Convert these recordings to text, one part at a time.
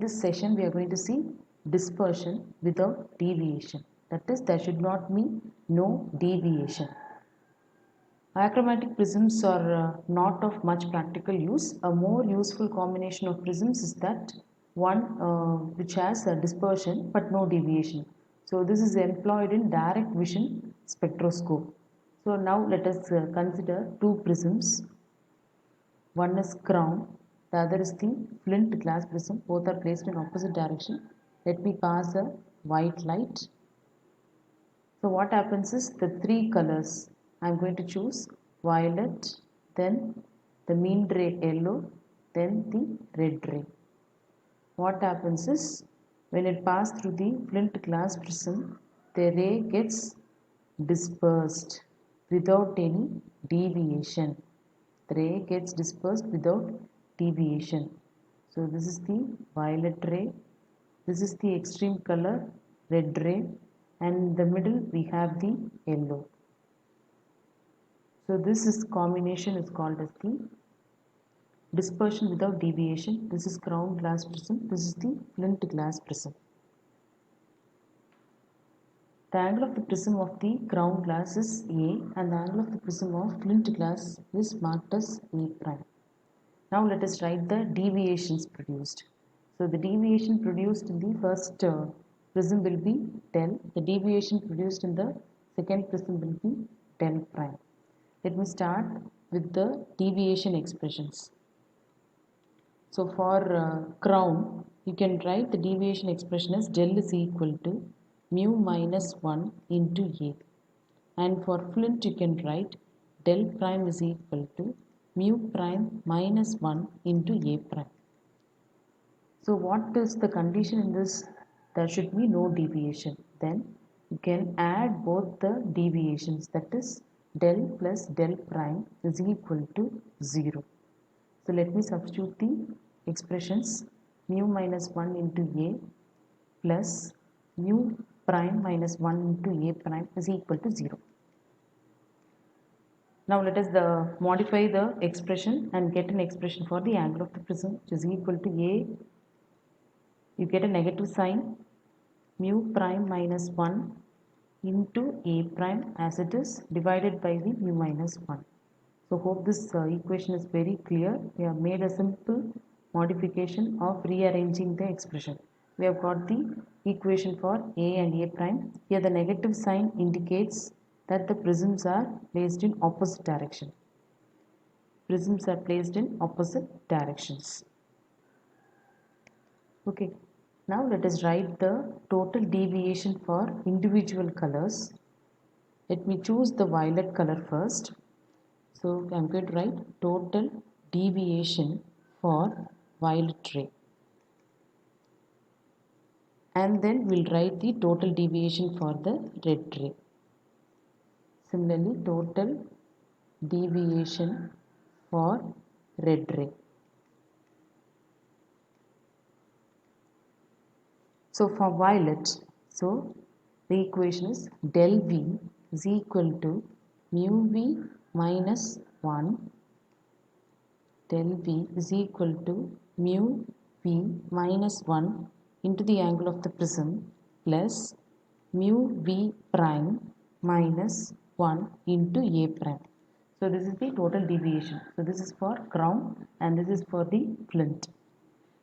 this session we are going to see dispersion without deviation. That is, there should not be no deviation. Achromatic prisms are not of much practical use. A more useful combination of prisms is that one which has a dispersion but no deviation. So this is employed in direct vision spectroscope. So now let us consider two prisms. One is crown, the other is the flint glass prism. Both are placed in opposite direction. Let me pass a white light. So what happens is the three colors. I am going to choose violet, then the mean ray yellow, then the red ray. What happens is when it passes through the flint glass prism, the ray gets dispersed without any deviation. The ray gets dispersed without deviation. So this is the violet ray, this is the extreme color red ray, and in the middle we have the yellow. So this combination is called as the dispersion without deviation. This is crown glass prism, this is the flint glass prism. The angle of the prism of the crown glass is A and the angle of the prism of flint glass is marked as A prime. Now let us write the deviations produced. So the deviation produced in the first prism will be del. The deviation produced in the second prism will be del prime. Let me start with the deviation expressions. So for crown, you can write the deviation expression as del is equal to mu minus 1 into A. And for flint, you can write del prime is equal to mu prime minus 1 into A prime. So what is the condition in this? There should be no deviation. Then you can add both the deviations, that is del plus del prime is equal to 0. So let me substitute the expressions. Mu minus 1 into A plus mu prime minus 1 into A prime is equal to 0. Now let us modify the expression and get an expression for the angle of the prism, which is equal to A. You get a negative sign, mu prime minus 1 into A prime as it is divided by the mu minus 1. So hope this equation is very clear. We have made a simple modification of rearranging the expression. We have got the equation for A and A prime. Here the negative sign indicates that the prisms are placed in opposite direction. Prisms are placed in opposite directions. Okay, now let us write the total deviation for individual colors. Let me choose the violet color first. So I am going to write total deviation for violet ray. And then we'll write the total deviation for the red ray. Similarly, total deviation for red ray. So for violet, so the equation is del V is equal to mu V minus 1, del V is equal to mu V minus 1 into the angle of the prism plus mu V prime minus 1 into A prime. So this is the total deviation. So this is for crown and this is for the flint.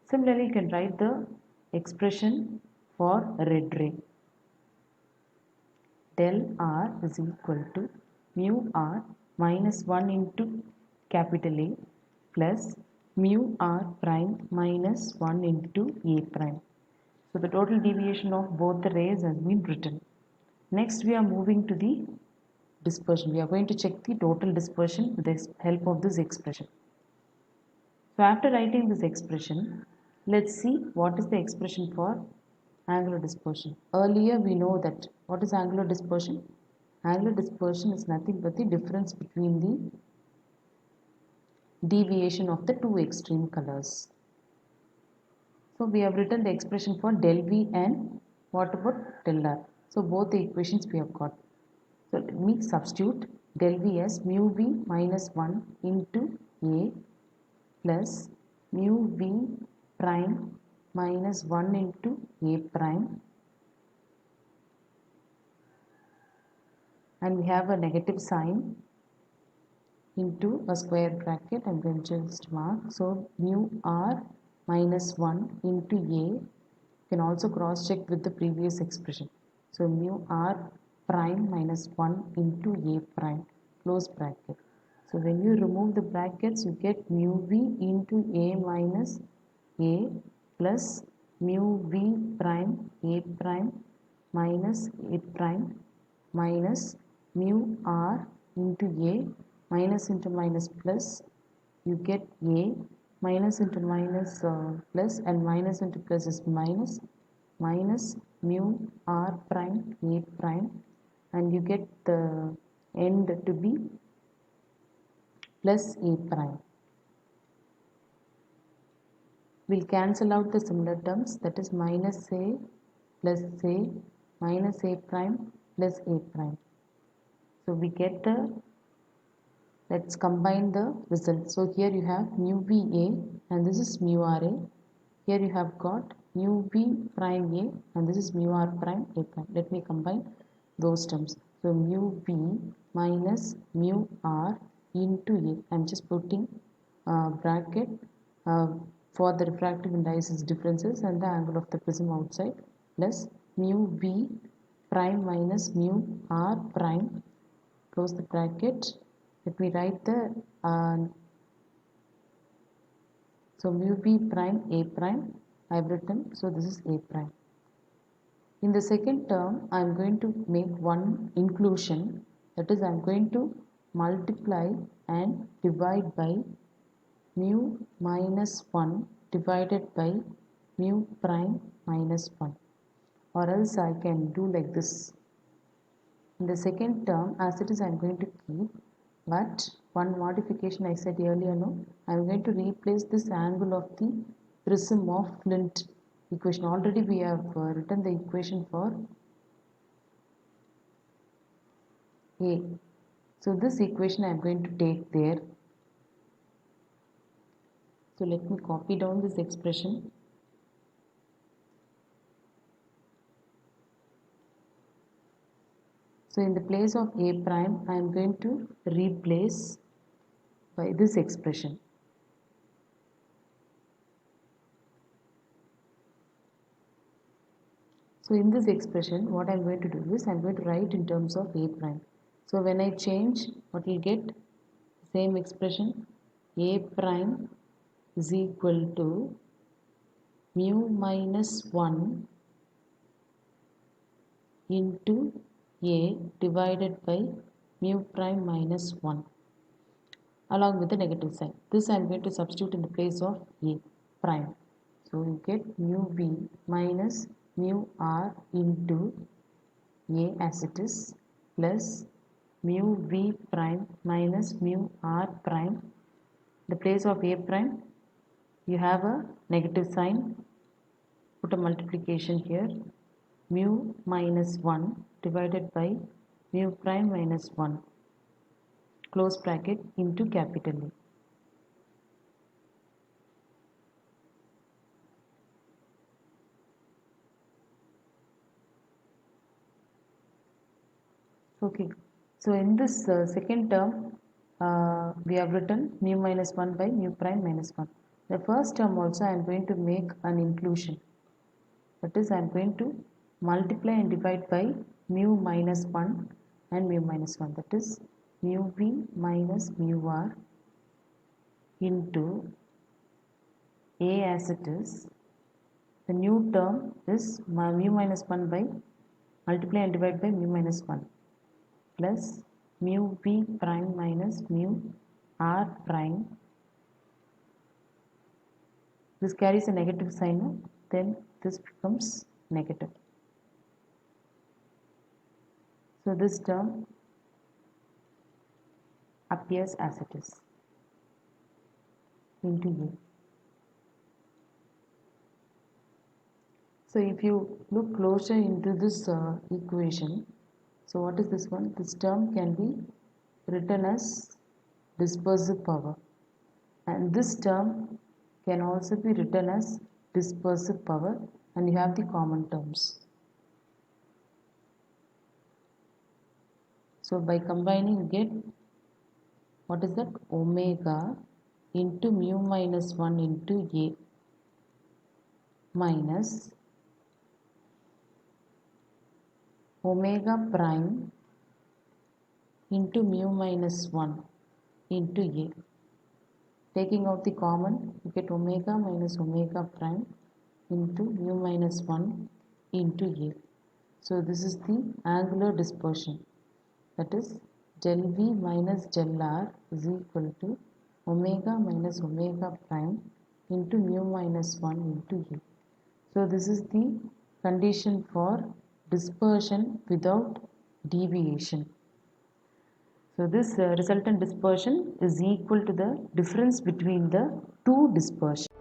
Similarly, you can write the expression for red ray. Del R is equal to mu R minus 1 into capital A plus mu R prime minus 1 into A prime. So the total deviation of both the rays has been written. Next we are moving to the dispersion. We are going to check the total dispersion with the help of this expression. So after writing this expression, let's see what is the expression for angular dispersion. Earlier we know that what is angular dispersion? Angular dispersion is nothing but the difference between the deviation of the two extreme colors. So we have written the expression for del V and what about del R? So both the equations we have got. So let me substitute del V as mu V minus 1 into A plus mu V prime minus 1 into a prime, and we have a negative sign into a square bracket. I'm going to just mark. So mu r minus 1 into a. You can also cross check with the previous expression. So mu r prime minus 1 into a prime, close bracket. So when you remove the brackets, you get mu v into a minus a plus mu v prime a prime minus a prime minus mu r into a, minus into minus plus, you get a, minus into minus plus, and minus into plus is minus, minus mu r prime a prime, and you get the end to be plus a prime. We'll cancel out the similar terms, that is minus a plus a minus a prime plus a prime. So we get the, let's combine the results. So here you have mu v a and this is mu r a. Here you have got mu v prime a and this is mu r prime a prime. Let me combine those terms. So mu v minus mu r into a. I'm just putting bracket for the refractive indices differences and the angle of the prism outside, plus mu v prime minus mu r prime, close the bracket. Let me write the so mu v prime a prime I have written, so this is a prime. In the second term, I am going to make one inclusion, that is I am going to multiply and divide by mu minus 1 divided by mu prime minus 1, or else I can do like this. In the second term, as it is, I am going to keep, but one modification I said earlier, no, I am going to replace this angle of the prism of Flint equation. Already we have written the equation for A. So this equation I am going to take there. So let me copy down this expression. So in the place of a prime, I am going to replace by this expression. So in this expression, what I am going to do is I am going to write in terms of a prime. So when I change, what will get? Same expression, a prime is equal to mu minus 1 into a divided by mu prime minus 1 along with the negative sign. This I am going to substitute in the place of a prime. So you get mu v minus mu r into a as it is plus mu v prime minus mu r prime. In the place of a prime, you have a negative sign, put a multiplication here, mu minus 1 divided by mu prime minus 1, close bracket, into capital A. Okay, so in this second term, we have written mu minus 1 by mu prime minus 1. The first term also I am going to make an inclusion. That is, I am going to multiply and divide by mu minus 1 and mu minus 1. That is mu v minus mu r into a as it is. The new term is mu minus 1 by multiply and divide by mu minus 1 plus mu v prime minus mu r prime. This carries a negative sign, then this becomes negative. So this term appears as it is into A. So if you look closer into this equation, so what is this one? This term can be written as dispersive power, and this term can also be written as dispersive power, and you have the common terms. So by combining, you get what is that? Omega into mu minus 1 into A minus omega prime into mu minus 1 into A. Taking out the common, you get omega minus omega prime into mu minus 1 into A. So this is the angular dispersion. That is del V minus del R is equal to omega minus omega prime into mu minus 1 into A. So this is the condition for dispersion without deviation. So this resultant dispersion is equal to the difference between the two dispersions.